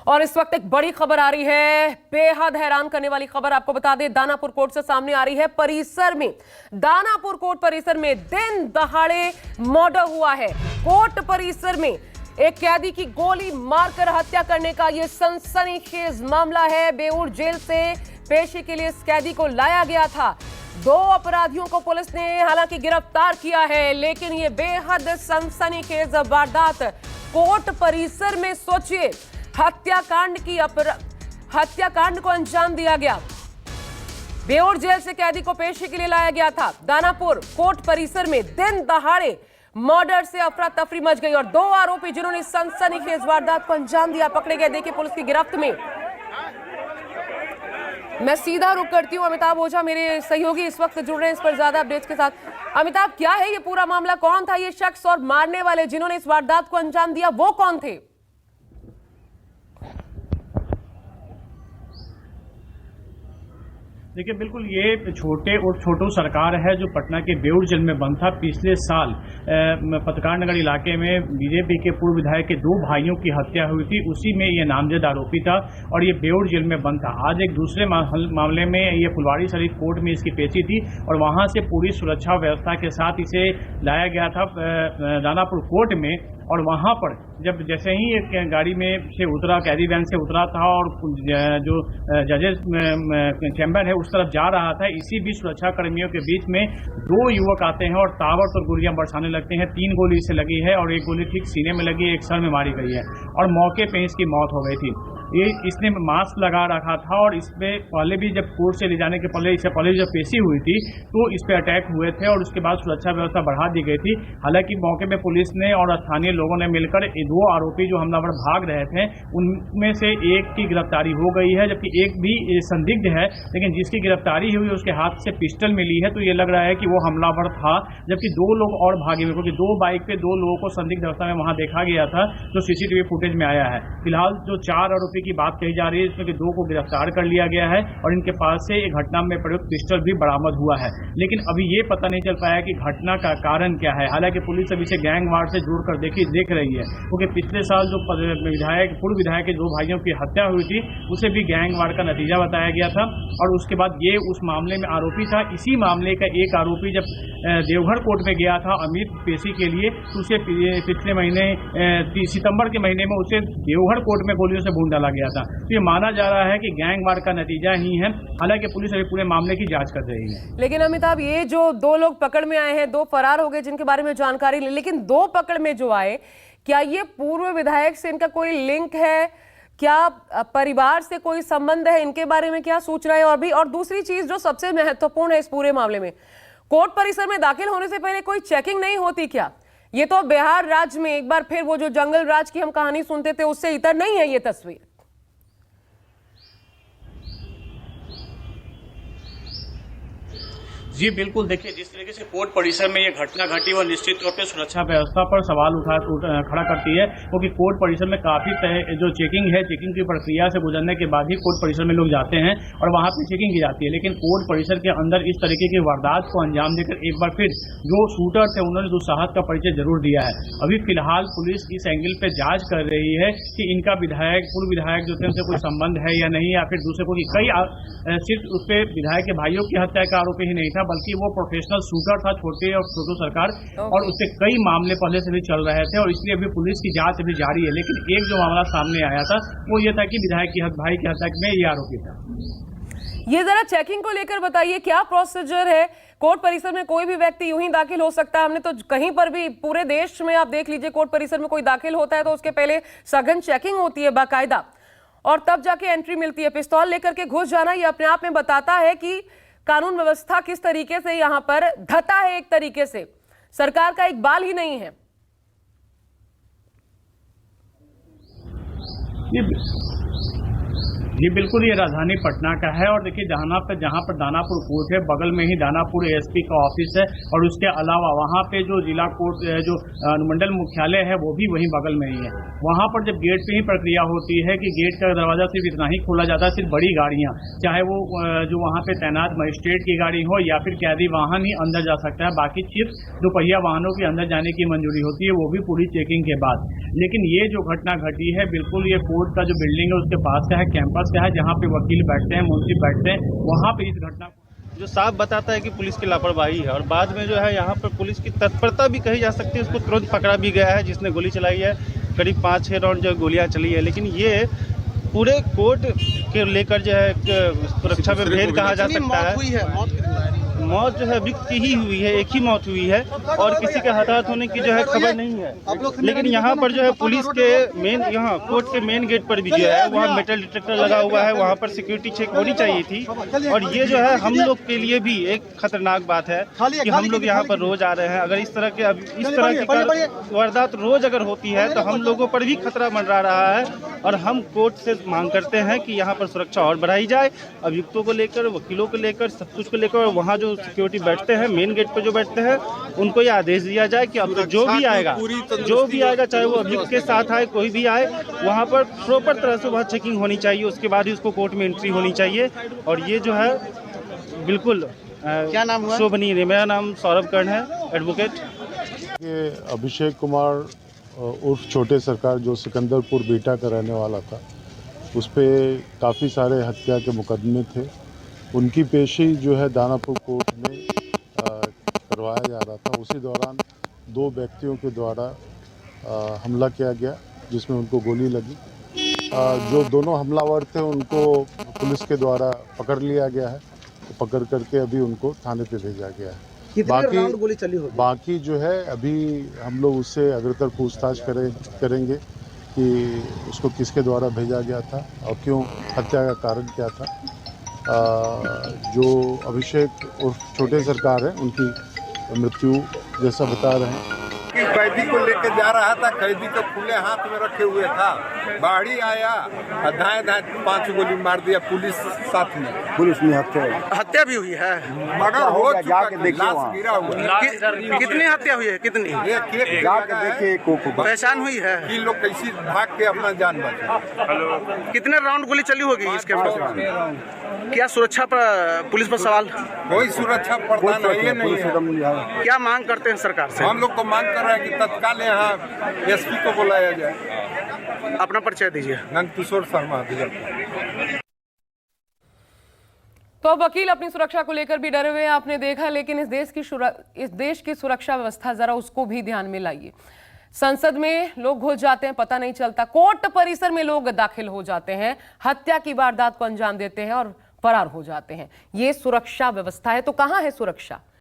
और इस वक्त एक बड़ी खबर आ रही है, बेहद हैरान करने वाली खबर आपको बता दें, दानापुर कोर्ट से सामने आ रही है। परिसर में, दानापुर कोर्ट परिसर में दिन दहाड़े मर्डर हुआ है। कोर्ट परिसर में एक कैदी की गोली मारकर हत्या करने का यह सनसनीखेज मामला है। बेऊर जेल से पेशी के लिए इस कैदी को लाया गया था। 2 अपराधियों को पुलिस ने हालांकि गिरफ्तार किया है, लेकिन यह बेहद सनसनीखेज वारदात कोर्ट परिसर में, सोचिए, हत्याकांड को अंजाम दिया गया। बेऊर जेल से कैदी को पेशी के लिए लाया गया था। दानापुर कोर्ट परिसर में दिन दहाड़े मर्डर से अफरा तफरी मच गई और 2 आरोपी जिन्होंने सनसनीखेज वारदात को अंजाम दिया पकड़े गए। देखिए, पुलिस की गिरफ्त में। मैं सीधा रुख करती हूँ, अमिताभ ओझा मेरे सहयोगी इस वक्त जुड़ रहे हैं इस पर ज्यादा अपडेट्स के साथ। अमिताभ, क्या है ये पूरा मामला? कौन था ये शख्स और मारने वाले जिन्होंने इस वारदात को अंजाम दिया, वो कौन थे? देखिए, बिल्कुल ये छोटू सरकार है जो पटना के बेऊर जेल में बंद था। पिछले साल पत्रकार नगर इलाके में बीजेपी के पूर्व विधायक के 2 भाइयों की हत्या हुई थी, उसी में ये नामजद आरोपी था और ये बेऊर जेल में बंद था। आज एक दूसरे मामले में ये फुलवारी शरीफ कोर्ट में इसकी पेशी थी और वहां से पूरी सुरक्षा व्यवस्था के साथ इसे लाया गया था दानापुर कोर्ट में। और वहां पर जब जैसे ही एक गाड़ी में से उतरा, कैदी वैन से उतरा था और जो जजेस चैम्बर है उस तरफ जा रहा था, इसी बीच सुरक्षा कर्मियों के बीच में 2 युवक आते हैं और ताबड़तोड़ गोलियां बरसाने लगते हैं। 3 गोली इसे लगी है और 1 गोली ठीक सीने में लगी, 1 सर में मारी गई है और मौके पे इसकी मौत हो गई थी। इसने मास्क लगा रखा था और इसमें पहले भी जब कोर्ट से ले जाने के पहले, इससे पहले जब पेशी हुई थी तो इस पे अटैक हुए थे और उसके बाद सुरक्षा व्यवस्था बढ़ा दी गई थी। हालांकि मौके पे पुलिस ने और स्थानीय लोगों ने मिलकर 2 आरोपी जो हमलावर भाग रहे थे उनमें से एक की गिरफ्तारी हो गई है, जबकि एक भी संदिग्ध है, लेकिन जिसकी गिरफ्तारी हुई उसके हाथ से पिस्टल मिली है, तो ये लग रहा है कि वो हमलावर था। जबकि 2 लोग और भागे हुए, क्योंकि 2 बाइक पे 2 लोगों को संदिग्ध अवस्था में वहां देखा गया था, जो सीसीटीवी फुटेज में आया है। फिलहाल जो 4 आरोपी की बात कही जा रही है, इसमें 2 को गिरफ्तार कर लिया गया है और इनके पास से एक घटना में प्रयुक्त पिस्टल भी बरामद हुआ है। लेकिन अभी ये पता नहीं चल पाया कि घटना का कारण क्या है। हालांकि पुलिस अभी से गैंगवार से जोड़कर देख रही है, क्योंकि पिछले साल जो पूर्व विधायक के 2 भाइयों की हत्या हुई थी उसे भी गैंगवार का नतीजा बताया गया था और उसके बाद ये उस मामले में आरोपी था। इसी मामले का एक आरोपी जब देवघर कोर्ट में गया था अमित पेशी के लिए, तो उसे पिछले महीने सितंबर के महीने में उसे देवघर कोर्ट में गोलियों से भून डाला गया था। तो ये माना जा रहा है कि गैंगवार का नतीजा ही है। हालांकि पुलिस अभी पूरे मामले की जांच कर रही है। लेकिन अमिताभ, ये जो 2 लोग पकड़ में आए हैं, 2 फरार हो गए जिनके बारे में जानकारी ली, लेकिन 2 पकड़ में जो आए, क्या ये पूर्व विधायक से इनका कोई लिंक है? क्या परिवार से कोई संबंध है? इनके बारे में क्या सूचना है? और दूसरी चीज जो सबसे महत्वपूर्ण है इस पूरे मामले में, कोर्ट परिसर में दाखिल होने से पहले कोई चेकिंग नहीं होती क्या? ये तो बिहार राज्य में एक बार फिर वो जो जंगल राज की हम कहानी सुनते थे उससे इतर नहीं है ये तस्वीर। जी बिल्कुल, देखिए जिस तरीके से कोर्ट परिसर में ये घटना घटी वो निश्चित तौर पर सुरक्षा व्यवस्था पर सवाल खड़ा करती है, क्योंकि कोर्ट परिसर में काफी जो चेकिंग है, चेकिंग की प्रक्रिया से गुजरने के बाद ही कोर्ट परिसर में लोग जाते हैं और वहां पर चेकिंग की जाती है। लेकिन कोर्ट परिसर के अंदर इस तरीके की वारदात को अंजाम देकर एक बार फिर जो शूटर थे उन्होंने दुस्साहस का परिचय जरूर दिया है। अभी फिलहाल पुलिस इस एंगल पे जांच कर रही है कि इनका पूर्व विधायक जो थे उनसे कोई संबंध है या नहीं, या फिर दूसरे को सिर्फ उस पर विधायक के भाइयों की हत्या का आरोपी ही नहीं था, बल्कि वो प्रोफेशनल शूटर था छोटू सरकार और उससे कई मामले पहले से भी चल रहे थे और इसलिए अभी पुलिस की जांच अभी जारी है। लेकिन एक जो मामला सामने आया था वो ये था कि विधायक की भाई की हत्या में ये आरोपी था। ये जरा चेकिंग को लेकर बताइए, क्या प्रोसीजर है? कोर्ट परिसर में कोई भी व्यक्ति यूं ही दाखिल हो सकता है? हमने तो कहीं पर भी पूरे देश में आप देख लीजिए, कोर्ट परिसर में कोई दाखिल होता है तो उसके पहले सघन चेकिंग होती है बाकायदा और तब जाके एंट्री मिलती है। पिस्तौल लेकर के घुस जाना ये अपने आप में बताता है कि कानून व्यवस्था किस तरीके से यहां पर धता है। एक तरीके से सरकार का एक बाल ही नहीं है। जी बिल्कुल, ये राजधानी पटना का है और देखिए जहाँ पर दानापुर कोर्ट है, बगल में ही दानापुर एएसपी का ऑफिस है और उसके अलावा वहाँ पे जो जिला कोर्ट जो अनुमंडल मुख्यालय है वो भी वहीं बगल में ही है। वहाँ पर जब गेट पे ही प्रक्रिया होती है कि गेट का दरवाजा सिर्फ इतना ही खोला जाता है, सिर्फ बड़ी गाड़ियाँ, चाहे वो जो वहाँ पे तैनात मजिस्ट्रेट की गाड़ी हो या फिर कैदी वाहन ही अंदर जा सकता है। बाकी सिर्फ दोपहिया वाहनों के अंदर जाने की मंजूरी होती है, वो भी पूरी चेकिंग के बाद। लेकिन ये जो घटना घटी है बिल्कुल ये कोर्ट का जो बिल्डिंग है उसके पास का है, कैंपस का है, जहाँ पे वकील बैठते हैं, मुंशी बैठते हैं, वहाँ पे इस घटना जो साफ बताता है कि पुलिस की लापरवाही है। और बाद में जो है यहाँ पर पुलिस की तत्परता भी कही जा सकती है। उसको तुरंत पकड़ा भी गया है जिसने गोली चलाई है, करीब 5-6 राउंड जो गोलियां चली है। लेकिन ये पूरे कोर्ट के लेकर जो है सुरक्षा में भेद कहा जा सकता है। मौत जो है व्यक्ति की ही हुई है, एक ही मौत हुई है और किसी के हताहत होने की जो है खबर नहीं है। लेकिन यहाँ पर जो है पुलिस के यहाँ कोर्ट के मेन गेट पर भी जो है वहाँ मेटल डिटेक्टर लगा हुआ है, वहाँ पर सिक्योरिटी चेक होनी चाहिए थी। और ये जो है हम लोग के लिए भी एक खतरनाक बात है कि हम लोग यहाँ पर रोज आ रहे हैं। अगर इस तरह की वारदात रोज अगर होती है तो हम लोगों पर भी खतरा मंडरा रहा है। और हम कोर्ट से मांग करते हैं कि यहाँ पर सुरक्षा और बढ़ाई जाए, अभियुक्तों को लेकर, वकीलों को लेकर, सब कुछ को लेकर। और वहाँ जो सिक्योरिटी बैठते हैं मेन गेट पर जो बैठते हैं उनको ये आदेश दिया जाए कि अब तो जो भी आएगा चाहे वो अभियुक्त के साथ आए, कोई भी आए, वहाँ पर प्रॉपर तरह से वहाँ चेकिंग होनी चाहिए, उसके बाद ही उसको कोर्ट में एंट्री होनी चाहिए। और ये जो है बिल्कुल क्या नाम हुआ? शोभनीय है। मेरा नाम सौरभ कर्ण है, एडवोकेट। अभिषेक कुमार उर्फ छोटे सरकार जो सिकंदरपुर बीटा का रहने वाला था, उस पर काफ़ी सारे हत्या के मुकदमे थे। उनकी पेशी जो है दानापुर कोर्ट में करवाया जा रहा था। उसी दौरान 2 व्यक्तियों के द्वारा हमला किया गया जिसमें उनको गोली लगी। जो दोनों हमलावर थे उनको पुलिस के द्वारा पकड़ लिया गया है, तो पकड़ करके अभी उनको थाने पे भेजा गया है। कितने राउंड गोली चली होगी? बाकी जो है अभी हम लोग उससे अग्रतर पूछताछ करेंगे कि उसको किसके द्वारा भेजा गया था और क्यों, हत्या का कारण क्या था। जो अभिषेक उर्फ छोटे सरकार है उनकी मृत्यु जैसा बता रहे हैं। कैदी को लेकर जा रहा था, कैदी को खुले हाथ में रखे हुए था, बाढ़ी आया, धाए 5 गोली मार दिया पुलिस साथ में। पुलिस में हत्या भी हुई है, मर्डर हो चुका, लाश गिरा हुआ। कितनी हत्या हुई है? कितनी पहचान हुई है कि लोग कैसे भाग के अपना जान बचा। कितने राउंड गोली चली होगी इसके बाद? क्या सुरक्षा पर पुलिस पर सवाल? कोई सुरक्षा प्रदान नहीं है। क्या मांग करते हैं सरकार से? हम लोग तो मांग कर रहे हैं कि तत्काल यहाँ एसपी को बुलाया जाए। अपना परिचय दीजिए। नंदकिशोर शर्मा। तो अब वकील अपनी सुरक्षा को लेकर भी डरे हुए हैं, आपने देखा। लेकिन इस देश की सुरक्षा व्यवस्था जरा उसको भी ध्यान में लाइए। संसद में लोग घुस जाते हैं, पता नहीं चलता। कोर्ट परिसर में लोग दाखिल हो जाते हैं, हत्या की वारदात को अंजाम देते हैं और फरार हो जाते हैं। ये सुरक्षा व्यवस्था है। तो कहां है सुरक्षा?